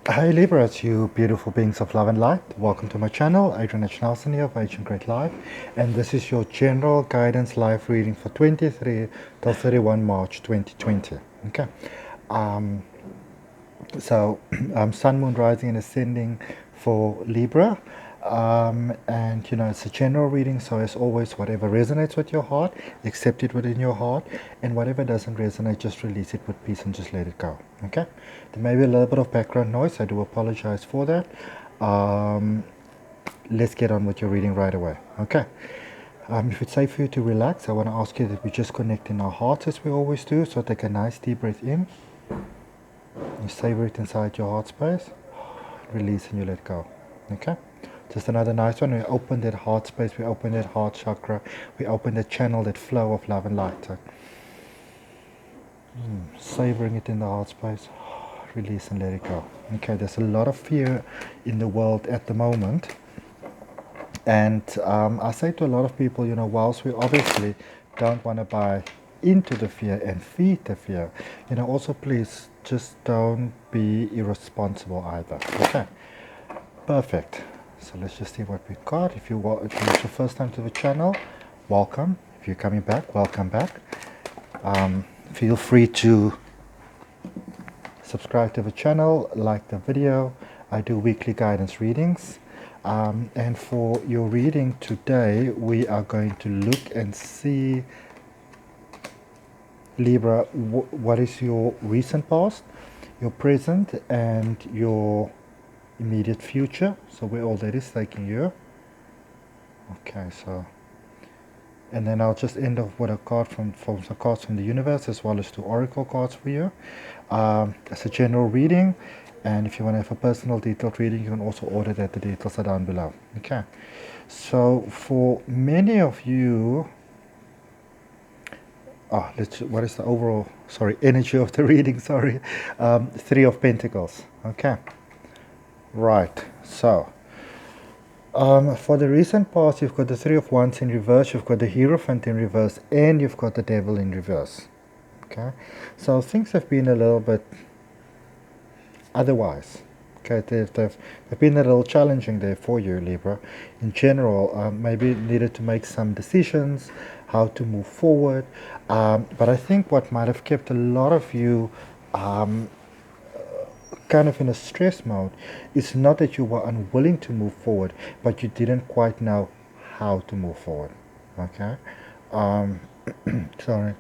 Hi Libra, it's you beautiful beings of love and light. Welcome to my channel, Adrian H. Nelson here of Ancient Great Life. And this is your general guidance live reading for 23 till 31 March 2020. Okay. Um, so, Sun, Moon, Rising and Ascending for Libra. And it's a general reading, so as always, whatever resonates with your heart, accept it within your heart, and whatever doesn't resonate, just release it with peace and just let it go. Okay? There may be a little bit of background noise, I do apologize for that. Let's get on with your reading right away. Okay? If it's safe for you to relax, I want to ask you that we just connect in our hearts as we always do. So take a nice deep breath in. You savor it inside your heart space. Release and you let go. Okay? Just another nice one. We open that heart space, we open that heart chakra, we open that channel, that flow of love and light. So, savoring it in the heart space, release and let it go. Okay, there's a lot of fear in the world at the moment. And I say to a lot of people, whilst we obviously don't want to buy into the fear and feed the fear, also please just don't be irresponsible either. Okay, perfect. So let's just see what we got. If it's your first time to the channel, welcome. If you're coming back, welcome back. Feel free to subscribe to the channel, like the video. I do weekly guidance readings. And for your reading today, we are going to look and see, Libra, what is your recent past, your present, and your immediate future. So where all that is taking you. Okay, so, and then I'll just end off with a card from some cards from the universe, as well as two oracle cards for you. It's a general reading, and if you want to have a personal detailed reading, you can also order that. The details are down below. Okay, so for many of you, what is the overall, energy of the reading? Three of Pentacles. Okay, right, so for the recent past, you've got the Three of Wands in reverse, you've got the Hierophant in reverse, and you've got the Devil in reverse. Okay, so things have been a little bit otherwise. Okay, they've been a little challenging there for you, Libra. In general, maybe needed to make some decisions, how to move forward. But I think what might have kept a lot of you kind of in a stress mode is not that you were unwilling to move forward, but you didn't quite know how to move forward. Okay, sorry.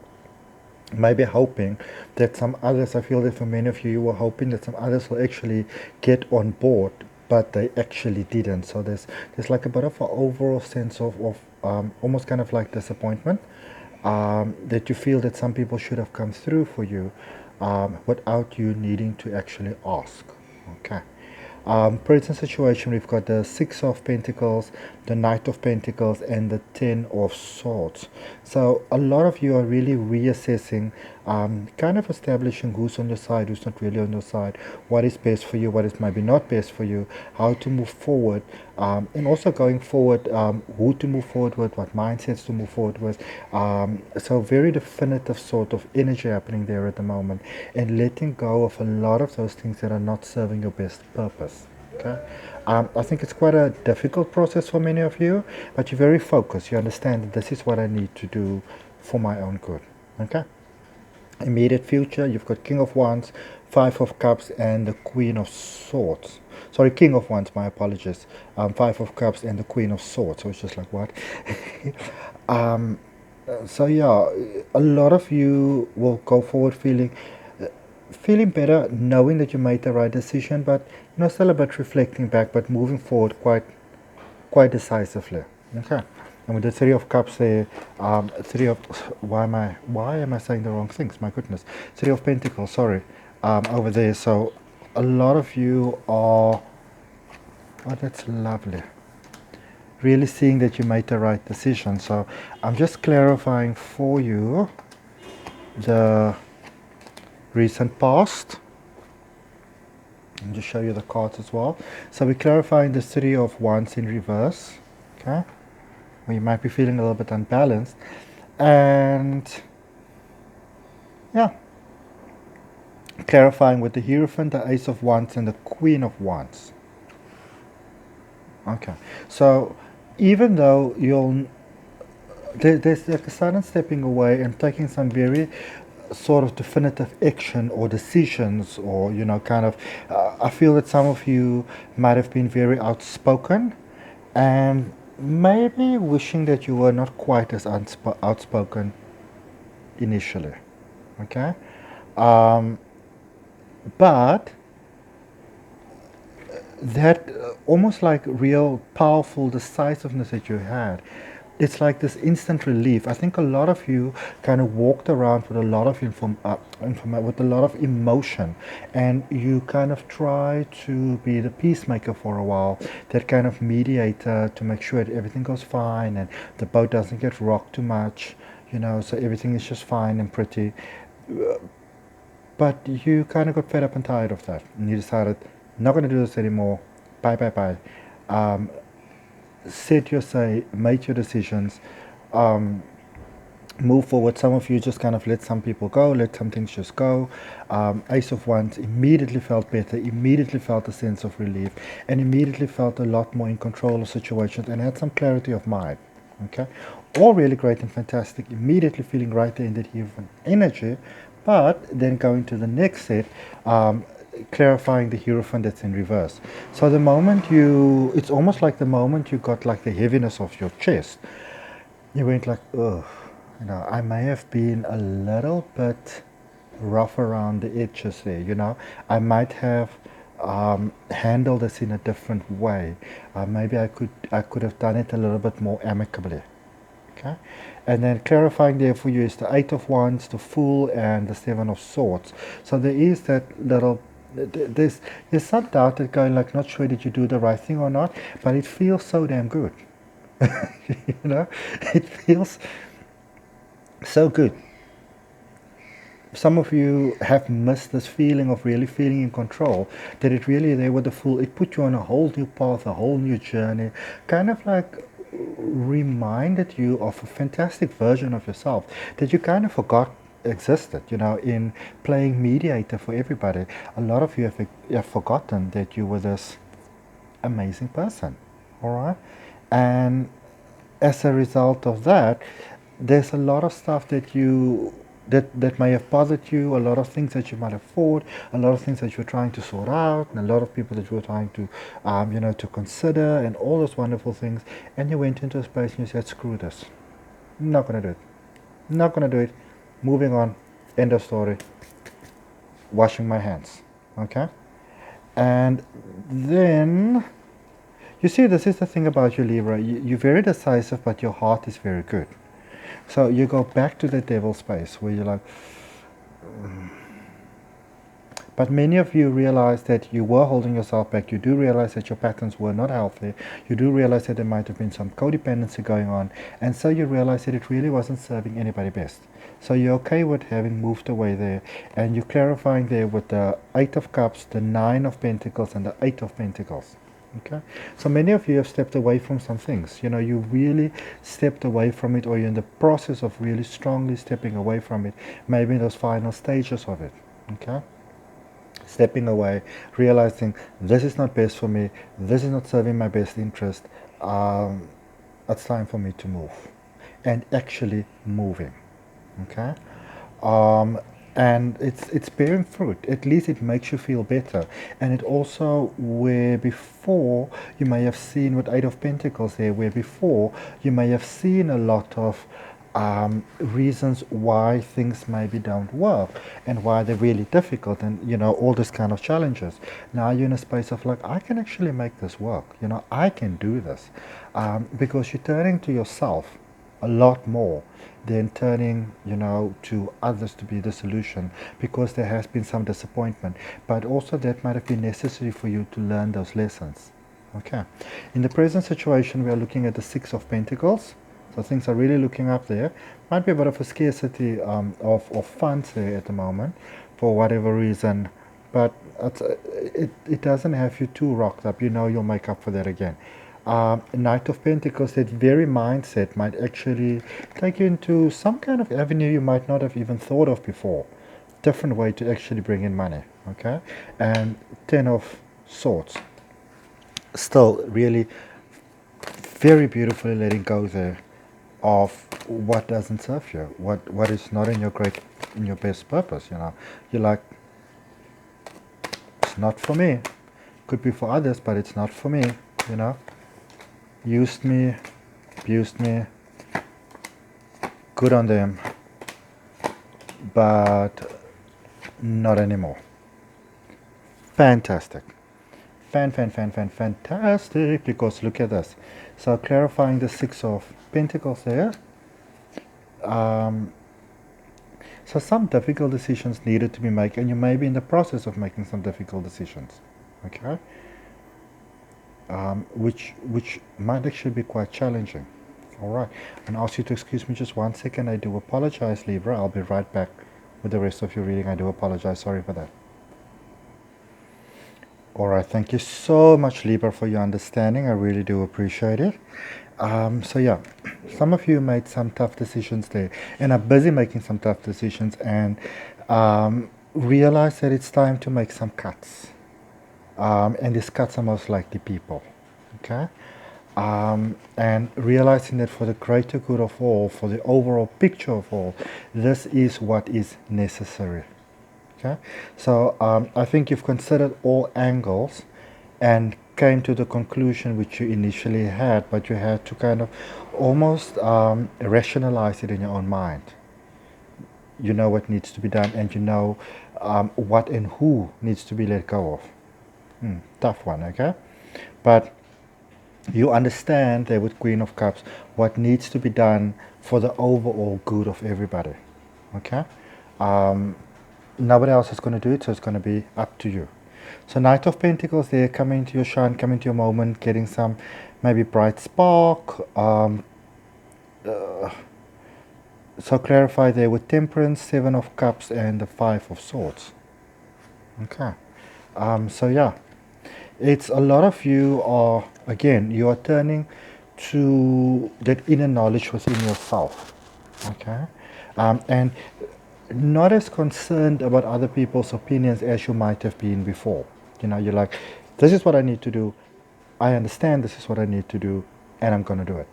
Maybe hoping that some others, I feel that for many of you, you were hoping that some others will actually get on board, but they actually didn't. So there's like a bit of an overall sense of almost kind of like disappointment, that you feel that some people should have come through for you, without you needing to actually ask. Okay. Present situation, we've got the Six of Pentacles, the Knight of Pentacles, and the Ten of Swords. So a lot of you are really reassessing, kind of establishing who's on your side, who's not really on your side, what is best for you, what is maybe not best for you, how to move forward, and also going forward, who to move forward with, what mindsets to move forward with. So very definitive sort of energy happening there at the moment, and letting go of a lot of those things that are not serving your best purpose. Okay, I think it's quite a difficult process for many of you, but you're very focused. You understand that this is what I need to do for my own good. Okay. Immediate future, you've got King of Wands, Five of Cups, and the Queen of Swords. Sorry, King of Wands, my apologies. Five of Cups and the Queen of Swords. So it's just like, what? So yeah, a lot of you will go forward feeling better, knowing that you made the right decision, but still a bit reflecting back, but moving forward quite decisively. Okay. And with the Three of Cups there, three of why am I saying the wrong things? My goodness, Three of Pentacles. Sorry, over there. So a lot of you are. Oh, that's lovely. Really seeing that you made the right decision. So I'm just clarifying for you the recent past. And just show you the cards as well. So we're clarifying the Three of Wands in reverse. Okay. Where you might be feeling a little bit unbalanced. And yeah, clarifying with the Hierophant, the Ace of Wands, and the Queen of Wands. Okay, so even though there's like a sudden stepping away and taking some very sort of definitive action or decisions, or kind of, I feel that some of you might have been very outspoken, and maybe wishing that you were not quite as outspoken initially. Okay, um, but that almost like real powerful decisiveness that you had, it's like this instant relief. I think a lot of you kind of walked around with a lot of with a lot of emotion, and you kind of try to be the peacemaker for a while, that kind of mediator to make sure that everything goes fine and the boat doesn't get rocked too much, so everything is just fine and pretty. But you kind of got fed up and tired of that, and you decided, not going to do this anymore. Bye, bye, bye. Um, Said your say, made your decisions, um, move forward. Some of you just kind of let some people go, let some things just go. Ace of Wands immediately felt better, immediately felt a sense of relief, and immediately felt a lot more in control of situations and had some clarity of mind. Okay, all really great and fantastic. Immediately feeling right there in that human energy, but then going to the next set, clarifying the Hierophant that's in reverse. So the moment it's almost like the moment you got like the heaviness of your chest, you went like, ugh, I may have been a little bit rough around the edges there, I might have handled this in a different way. Maybe I could have done it a little bit more amicably. Okay, and then clarifying there for you is the Eight of Wands, the Fool, and the Seven of Swords. So there is that little, there's some doubt that going like, not sure did you do the right thing or not, but it feels so damn good. It feels so good. Some of you have missed this feeling of really feeling in control, that it really, there with the Fool, it put you on a whole new path, a whole new journey, kind of like reminded you of a fantastic version of yourself that you kind of forgot existed, in playing mediator for everybody. A lot of you have forgotten that you were this amazing person, all right? And as a result of that, there's a lot of stuff that may have bothered you, a lot of things that you might have fought, a lot of things that you're trying to sort out, and a lot of people that you were trying to, to consider, and all those wonderful things. And you went into a space and you said, screw this. I'm not going to do it. Not going to do it. Moving on. End of story. Washing my hands. Okay? And then, you see, this is the thing about you, Libra. You're very decisive, but your heart is very good. So you go back to the devil space where you're like, but many of you realize that you were holding yourself back. You do realize that your patterns were not healthy. You do realize that there might have been some codependency going on. And so you realize that it really wasn't serving anybody best. So you're okay with having moved away there. And you're clarifying there with the Eight of Cups, the Nine of Pentacles, and the Eight of Pentacles. Okay, so many of you have stepped away from some things. You really stepped away from it, or you're in the process of really strongly stepping away from it, maybe in those final stages of it. Okay, stepping away, realizing this is not best for me, this is not serving my best interest. It's time for me to move, and actually moving. Okay, and it's bearing fruit. At least it makes you feel better. And it also, where before you may have seen with Eight of Pentacles there, where before you may have seen a lot of reasons why things maybe don't work and why they're really difficult, and all this kind of challenges. Now you're in a space of like, I can actually make this work. I can do this, because you're turning to yourself a lot more than turning, to others to be the solution, because there has been some disappointment. But also that might have been necessary for you to learn those lessons. Okay. In the present situation, we are looking at the Six of Pentacles. So things are really looking up there. Might be a bit of a scarcity of funds there at the moment, for whatever reason. But it doesn't have you too rocked up. You'll make up for that again. Knight of Pentacles, that very mindset might actually take you into some kind of avenue you might not have even thought of before. different way to actually bring in money. Okay, and 10 of Swords, still really very beautifully letting go there of what doesn't serve you, what is not in your best purpose. You're like, it's not for me. Could be for others, but it's not for me. Used me, abused me, good on them, but not anymore. Fantastic. Fantastic, because look at this. So clarifying the Six of Pentacles there. So some difficult decisions needed to be made, and you may be in the process of making some difficult decisions, okay? Which might actually be quite challenging. All right, and ask you to excuse me just 1 second. I do apologize, Libra. I'll be right back with the rest of your reading. I do apologize. Sorry for that. All right, thank you so much, Libra, for your understanding. I really do appreciate it. So yeah, some of you made some tough decisions there and are busy making some tough decisions, and realize that it's time to make some cuts. And these cuts are most likely people. Okay? And realizing that for the greater good of all, for the overall picture of all, this is what is necessary. Okay? So I think you've considered all angles and came to the conclusion which you initially had, but you had to kind of almost rationalize it in your own mind. You know what needs to be done, and you know what and who needs to be let go of. Tough one, okay? But you understand there with Queen of Cups what needs to be done for the overall good of everybody, okay? Nobody else is going to do it, so it's going to be up to you. So Knight of Pentacles there, coming to your shine, coming to your moment, getting some maybe bright spark. So clarify there with Temperance, Seven of Cups, and the Five of Swords. Okay. So yeah, it's a lot of you are, again, you are turning to that inner knowledge within yourself. Okay. And not as concerned about other people's opinions as you might have been before. You're like, this is what I need to do. I understand this is what I need to do, and I'm going to do it,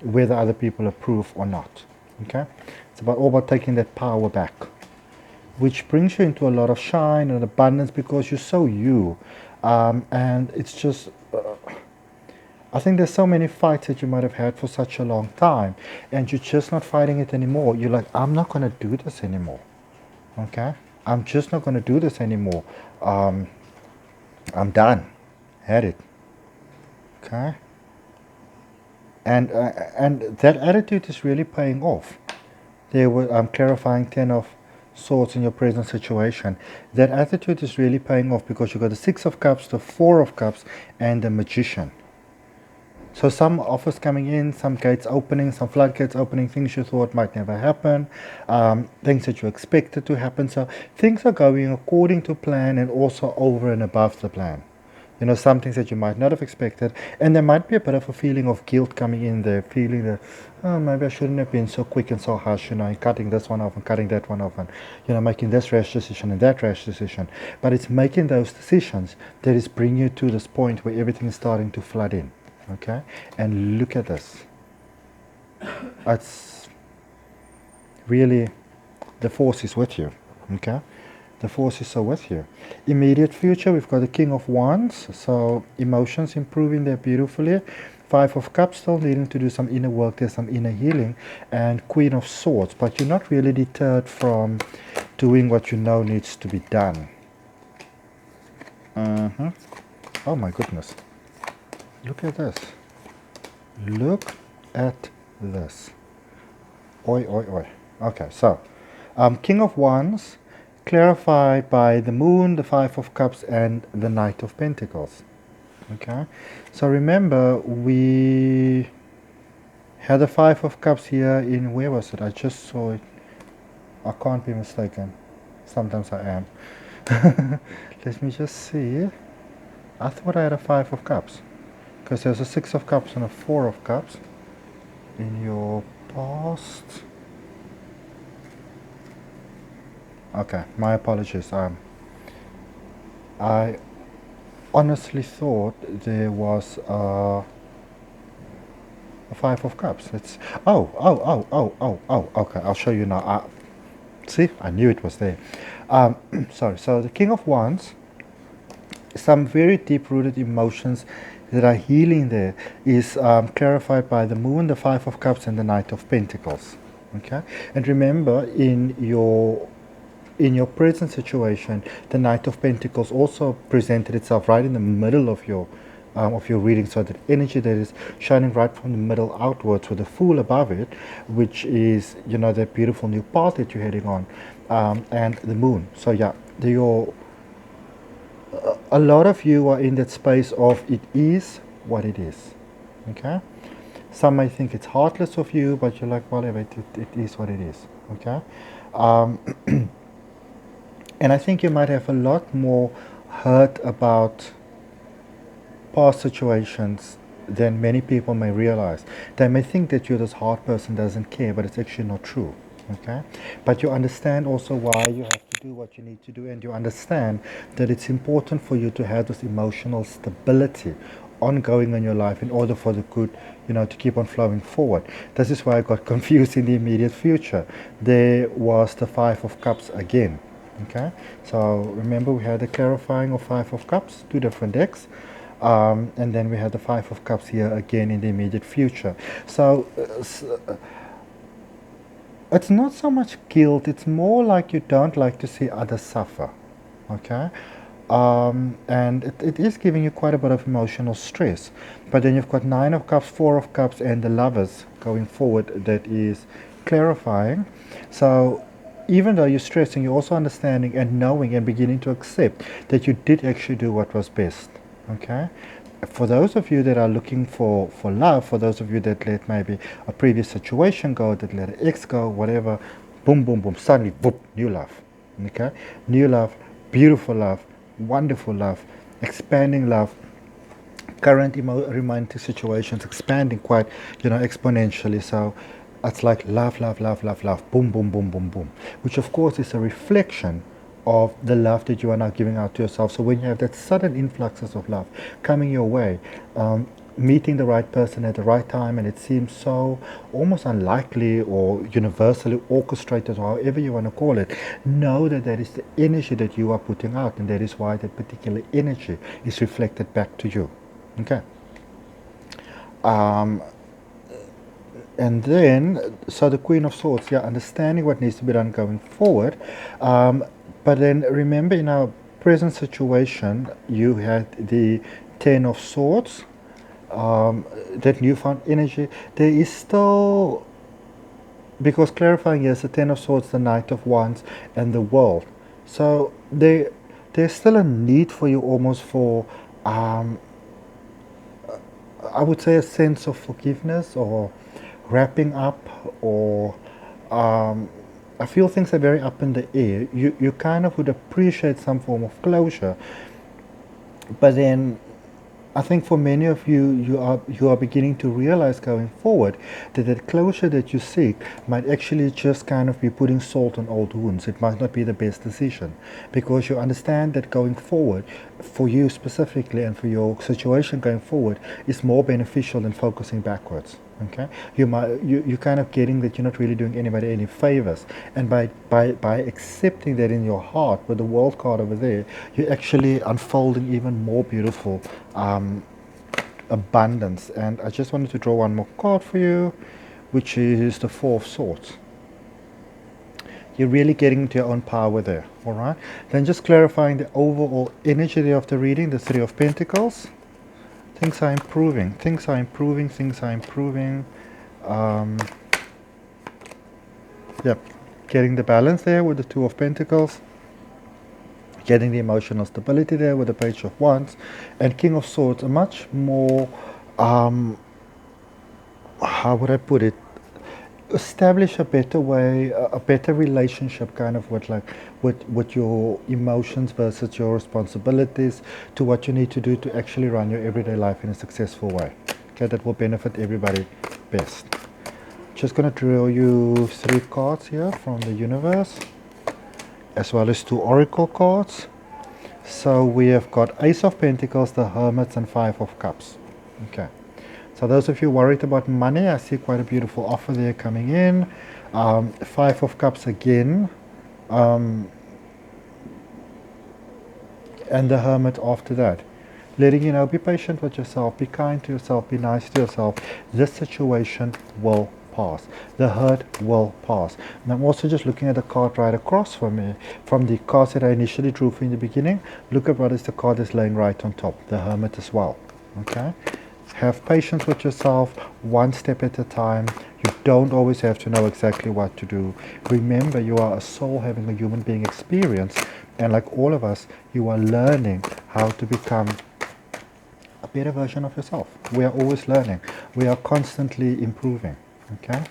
whether other people approve or not. Okay? It's all about taking that power back, which brings you into a lot of shine and abundance because you're so you. And it's just, I think there's so many fights that you might have had for such a long time, and you're just not fighting it anymore. You're like, I'm not going to do this anymore. Okay? I'm just not going to do this anymore. I'm done. Had it. Okay? And that attitude is really paying off. I'm clarifying 10 of Swords in your present situation. That attitude is really paying off because you've got the Six of Cups, the Four of Cups, and the Magician. So some offers coming in, some gates opening, some floodgates opening, things you thought might never happen, things that you expected to happen. So things are going according to plan and also over and above the plan. Some things that you might not have expected, and there might be a bit of a feeling of guilt coming in there, feeling that, oh, maybe I shouldn't have been so quick and so harsh, and cutting this one off and cutting that one off, and, making this rash decision and that rash decision. But it's making those decisions that is bringing you to this point where everything is starting to flood in, okay? And look at this. It's really, the force is with you, okay? The forces are with you. Immediate future, we've got the King of Wands, so emotions improving there beautifully. Five of Cups, still needing to do some inner work, there's some inner healing. And Queen of Swords, but you're not really deterred from doing what you know needs to be done. Oh my goodness. Look at this. Look at this. Oi, oi, oi. Okay, so King of Wands, clarified by the Moon, the Five of Cups, and the Knight of Pentacles. Okay, so remember we had the Five of Cups here in, where was it? I just saw it. I can't be mistaken. Sometimes I am. Let me just see. I thought I had a Five of Cups because there's a Six of Cups and a Four of Cups in your past. Okay, my apologies. I honestly thought there was a Five of Cups. It's okay, I'll show you now. See, I knew it was there. Sorry. So the King of Wands, some very deep-rooted emotions that are healing there is clarified by the Moon, the Five of Cups, and the Knight of Pentacles. Okay, and remember, in your present situation, the Knight of Pentacles also presented itself right in the middle of your reading, so that energy that is shining right from the middle outwards with the Fool above it, which is, you know, that beautiful new path that you're heading on, and the Moon. So yeah, a lot of you are in that space of it is what it is. Okay, some may think it's heartless of you, but you're like, well, it is what it is. Okay. um, And I think you might have a lot more hurt about past situations than many people may realize. They may think that you're this hard person doesn't care, but it's actually not true. Okay? But you understand also why you have to do what you need to do, and you understand that it's important for you to have this emotional stability ongoing in your life in order for the good, you know, to keep on flowing forward. This is why I got confused in the immediate future. There was the Five of Cups again. Okay, so remember we had the clarifying of Five of Cups, two different decks, and then we had the Five of Cups here again in the immediate future. So it's not so much guilt, it's more like you don't like to see others suffer. Okay, and it is giving you quite a bit of emotional stress. But then you've got Nine of Cups, Four of Cups, and the Lovers going forward that is clarifying. So even though you're stressing, you're also understanding and knowing and beginning to accept that you did actually do what was best. Okay? For those of you that are looking for love, for those of you that let maybe a previous situation go, that let an ex go, whatever, boom, boom, boom, suddenly, boom, new love. Okay? New love, beautiful love, wonderful love, expanding love, current romantic situations expanding quite, you know, exponentially. So it's like love, love, love, love, love, boom, boom, boom, boom, boom, which of course is a reflection of the love that you are now giving out to yourself. So when you have that sudden influxes of love coming your way, meeting the right person at the right time, and it seems so almost unlikely or universally orchestrated, or however you want to call it, know that that is the energy that you are putting out, and that is why that particular energy is reflected back to you. Okay. Um, and then, so the Queen of Swords, yeah, understanding what needs to be done going forward. But then remember, in our present situation, you had the Ten of Swords, that newfound energy. There is still, because clarifying, yes, the Ten of Swords, the Knight of Wands, and the World. So there's still a need for you almost for, I would say, a sense of forgiveness or wrapping up, or I feel things are very up in the air. You kind of would appreciate some form of closure, but then I think for many of you, you are beginning to realize going forward that the closure that you seek might actually just kind of be putting salt on old wounds. It might not be the best decision, because you understand that going forward, for you specifically and for your situation going forward, is more beneficial than focusing backwards. Okay, you're kind of getting that you're not really doing anybody any favors, and by accepting that in your heart with the World card over there, you're actually unfolding even more beautiful abundance. And I just wanted to draw one more card for you, which is the Four of Swords. You're really getting into your own power there. All right, then just clarifying the overall energy of the reading, the Three of Pentacles. Things are improving, things are improving, things are improving. Yep, getting the balance there with the Two of Pentacles, getting the emotional stability there with the Page of Wands, and King of Swords, a much more, how would I put it, establish a better way, a better relationship kind of with your emotions versus your responsibilities, to what you need to do to actually run your everyday life in a successful way. Okay, that will benefit everybody best. Just going to draw you 3 cards here from the universe. as well as 2 oracle cards. So we have got Ace of Pentacles, the Hermits, and 5 of Cups. Okay. So those of you worried about money, I see quite a beautiful offer there coming in. 5 of Cups again. And the Hermit after that. Letting you know, be patient with yourself, be kind to yourself, be nice to yourself. This situation will pass. The hurt will pass. And I'm also just looking at the card right across from me, from the cards that I initially drew for in the beginning. Look at what is the card that's laying right on top, the Hermit as well. Okay? Have patience with yourself, one step at a time. You don't always have to know exactly what to do. Remember, you are a soul having a human being experience, and like all of us, you are learning how to become a better version of yourself. We are always learning. We are constantly improving. Okay?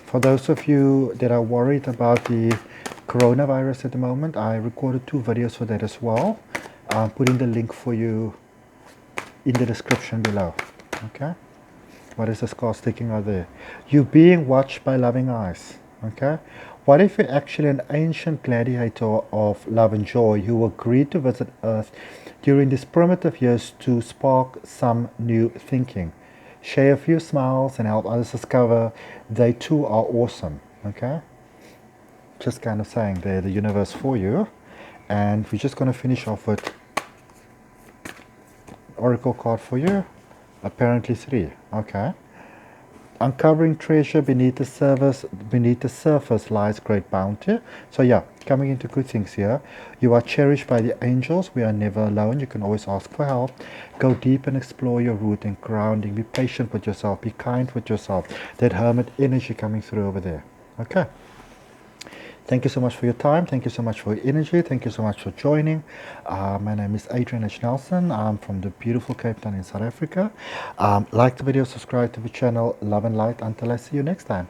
For those of you that are worried about the coronavirus at the moment, I recorded 2 videos for that as well. I'm putting the link for you in the description below. Okay? What is this card sticking out there? You being watched by loving eyes. Okay? What if you're actually an ancient gladiator of love and joy who agreed to visit Earth during these primitive years to spark some new thinking? Share a few smiles and help others discover they too are awesome. Okay? Just kind of saying they're the universe for you. And we're just going to finish off with oracle card for you. Apparently 3. Okay. Uncovering treasure beneath the surface lies great bounty. So yeah, coming into good things here. You are cherished by the angels. We are never alone. You can always ask for help. Go deep and explore your root and grounding. Be patient with yourself. Be kind with yourself. That hermit energy coming through over there. Okay. Thank you so much for your time. Thank you so much for your energy. Thank you so much for joining. My name is Adrian H. Nelson. I'm from the beautiful Cape Town in South Africa. Like the video, subscribe to the channel. Love and light. Until I see you next time.